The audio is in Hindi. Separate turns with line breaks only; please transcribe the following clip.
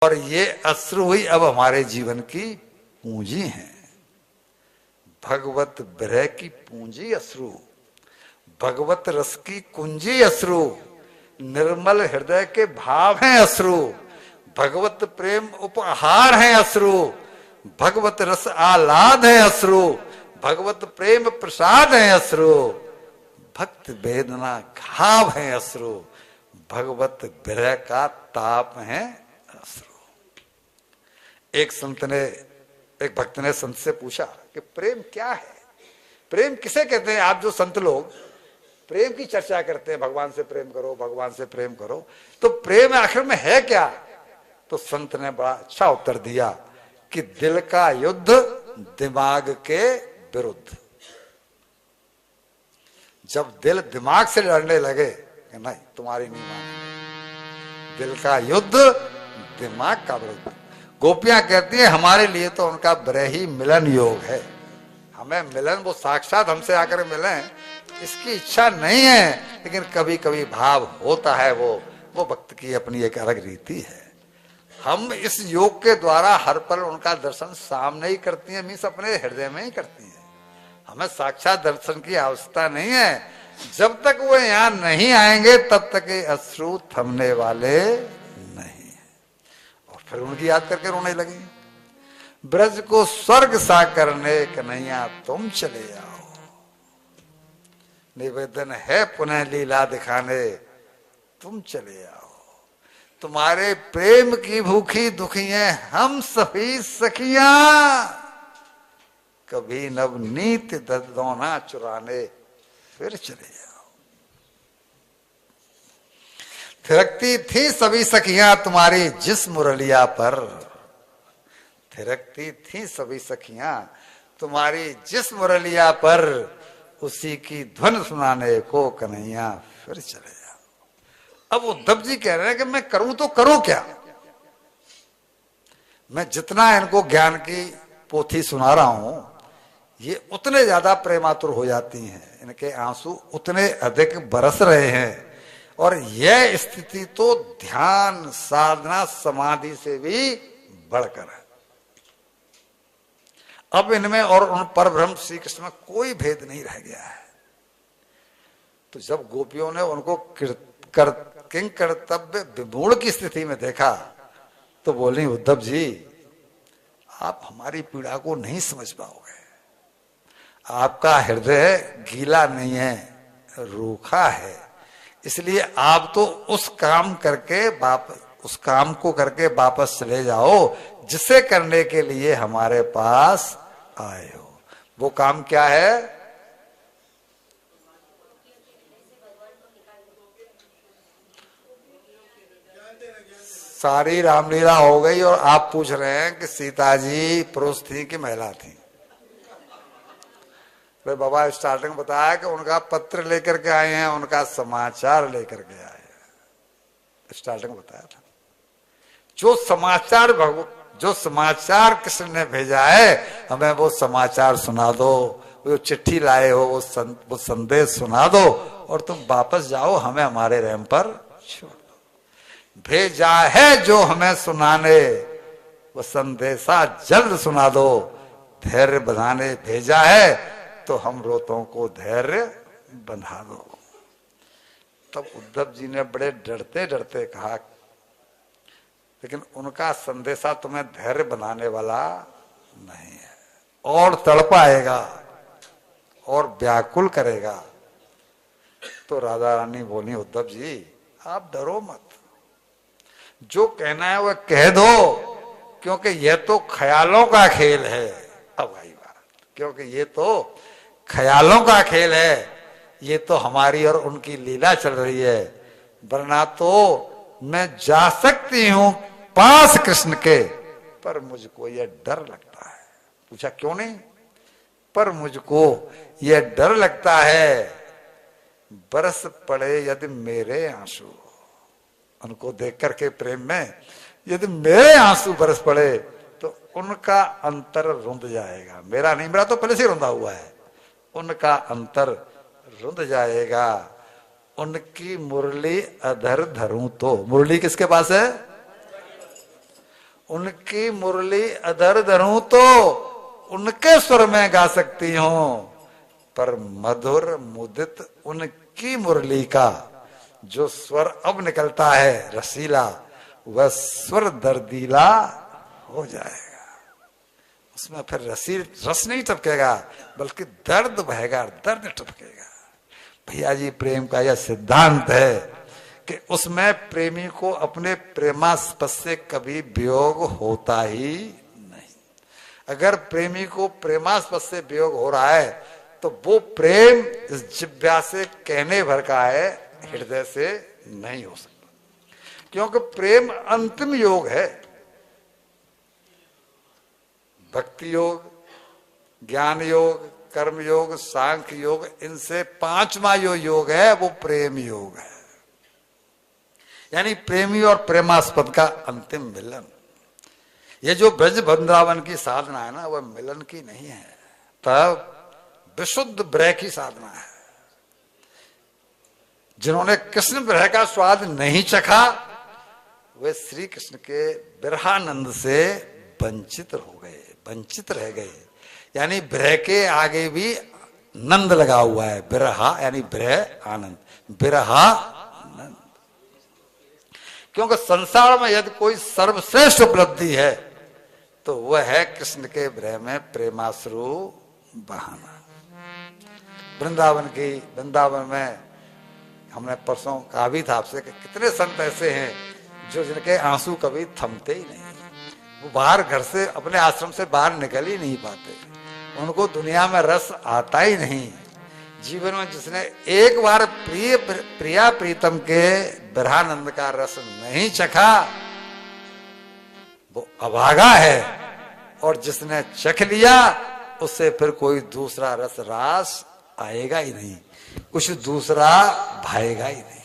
और ये अश्रु ही अब हमारे जीवन की पूंजी है। भगवत विरह की पूंजी अश्रु, भगवत रस की कुंजी अश्रु, निर्मल हृदय के भाव हैं अश्रु, भगवत प्रेम उपहार हैं अश्रु, भगवत रस आह्लाद है अश्रु, भगवत प्रेम प्रसाद है अश्रु, भक्त वेदना घाव है अश्रु, भगवत विरह का ताप है अश्रु। एक संत ने, एक भक्त ने संत से पूछा कि प्रेम क्या है, प्रेम किसे कहते हैं? आप जो संत लोग प्रेम की चर्चा करते हैं, भगवान से प्रेम करो, भगवान से प्रेम करो, तो प्रेम आखिर में है क्या? तो संत ने बड़ा अच्छा उत्तर दिया कि दिल का युद्ध दिमाग के विरुद्ध। जब दिल दिमाग से लड़ने लगे कि नहीं तुम्हारी नहीं मानेंगे, दिल का युद्ध दिमाग का विरुद्ध। गोपियां कहती हैं हमारे लिए तो उनका विरह ही मिलन योग है, हमें मिलन, वो साक्षात हमसे आकर मिलें इसकी इच्छा नहीं है, लेकिन कभी कभी भाव होता है, वो भक्त की अपनी एक अलग रीति है। हम इस योग के द्वारा हर पल उनका दर्शन सामने ही करती हैं, मीन्स अपने हृदय में ही करती हैं। हमें साक्षात दर्शन की आवश्यकता नहीं है। जब तक वो यहाँ नहीं आएंगे तब तक ये अश्रु थमने वाले नहीं है। और फिर उनकी याद करके रोने लगे। ब्रज को स्वर्ग सा करने कन्हैया तुम चले आओ, निवेदन है पुनः लीला दिखाने तुम चले आओ, तुम्हारे प्रेम की भूखी दुखी हैं हम सभी सखियां, कभी नवनीत ददौना चुराने फिर चले जाओ। थिरकती थी सभी सखियां तुम्हारी जिस मुरलिया पर, थिरकती थी सभी सखियां तुम्हारी जिस मुरलिया पर, उसी की ध्वन सुनाने को कन्हैया फिर चले जाओ। अब उद्धव जी कह रहे हैं कि मैं करूं तो करूं क्या? मैं जितना इनको ज्ञान की पोथी सुना रहा हूं, ये उतने ज्यादा प्रेमातुर हो जाती हैं, इनके आंसू उतने अधिक बरस रहे हैं, और यह स्थिति तो ध्यान साधना समाधि से भी बढ़कर है। अब इनमें और उन परब्रह्म श्री कृष्ण में कोई भेद नहीं रह गया है। तो जब गोपियों ने उनको किंग कर्तव्य विमूढ़ की स्थिति में देखा तो बोली उद्धव जी आप हमारी पीड़ा को नहीं समझ पाओगे, आपका हृदय गीला नहीं है, रूखा है, इसलिए आप तो उस काम को करके वापस चले जाओ जिसे करने के लिए हमारे पास आए हो। वो काम क्या है? सारी रामलीला हो गई और आप पूछ रहे हैं कि सीता जी पुरुष थी कि महिला थी? तो बाबा स्टार्टिंग बताया कि उनका पत्र लेकर के आए हैं, उनका समाचार लेकर के आए हैं, स्टार्टिंग बताया था। जो समाचार कृष्ण ने भेजा है हमें वो समाचार सुना दो, वो चिट्ठी लाए हो वो संदेश सुना दो और तुम वापस जाओ, हमें हमारे रहम पर छोड़ दो। भेजा है जो हमें सुनाने वो संदेशा जल्द सुना दो, धैर्य बंधाने भेजा है तो हम रोतों को धैर्य बंधा दो। तब उद्धव जी ने बड़े डरते डरते कहा, लेकिन उनका संदेशा तुम्हें धैर्य बनाने वाला नहीं है, और तड़पाएगा और व्याकुल करेगा। तो राधा रानी बोली उद्धव जी आप डरो मत, जो कहना है वह कह दो, क्योंकि यह तो ख्यालों का खेल है। अब आई बात, क्योंकि ये तो ख्यालों का खेल है, ये तो हमारी और उनकी लीला चल रही है, वरना तो मैं जा सकती हूं पास कृष्ण के, पर मुझको यह डर लगता है। पूछा क्यों नहीं? पर मुझको यह डर लगता है बरस पड़े यदि मेरे आंसू, उनको देख करके प्रेम में यदि मेरे आंसू बरस पड़े तो उनका अंतर रुंध जाएगा। मेरा नहीं, मेरा तो पहले से रुंधा हुआ है, उनका अंतर रुंध जाएगा। उनकी मुरली अधर धरूं तो, मुरली किसके पास है? उनकी मुरली अधर धरूं तो उनके स्वर में गा सकती हूं, पर मधुर मुदित उनकी मुरली का जो स्वर अब निकलता है रसीला, वह स्वर दर्दीला हो जाएगा। उसमें फिर रस नहीं टपकेगा, बल्कि दर्द बहेगा, दर्द टपकेगा। भैया जी, प्रेम का यह सिद्धांत है कि उसमें प्रेमी को अपने प्रेमास्पद से कभी वियोग होता ही नहीं। अगर प्रेमी को प्रेमास्पद से वियोग हो रहा है तो वो प्रेम इस जिह्वा से कहने भर का है, हृदय से नहीं हो सकता। क्योंकि प्रेम अंतिम योग है। भक्ति योग, ज्ञान योग, कर्म योग, सांख्य योग, इनसे पांचवा जो योग है वो प्रेम योग है। यानी प्रेमी और प्रेमास्पद का अंतिम मिलन। ये जो ब्रज वृंदावन की साधना है ना, वह मिलन की नहीं है, तब विशुद्ध ब्रह की साधना है। जिन्होंने कृष्ण ब्रह का स्वाद नहीं चखा, वे श्री कृष्ण के बिरहानंद से वंचित हो गए, वंचित रह गए। यानी ब्रह के आगे भी नंद लगा हुआ है, बिरहा यानी ब्रह आनंद, बिरहा नंद। क्योंकि संसार में यदि कोई सर्वश्रेष्ठ उपलब्धि है तो वह है कृष्ण के ब्रह में प्रेमाश्रु बहाना। वृंदावन में हमने परसों कहा भी था आपसे कि कितने संत ऐसे हैं जो जिनके आंसू कभी थमते ही नहीं। वो बाहर घर से, अपने आश्रम से बाहर निकल ही नहीं पाते, उनको दुनिया में रस आता ही नहीं। जीवन में जिसने एक बार प्रिया प्रीतम के बिरहानंद का रस नहीं चखा, वो अभागा है। और जिसने चख लिया, उससे फिर कोई दूसरा रस रास आएगा ही नहीं, कुछ दूसरा भाएगा ही नहीं।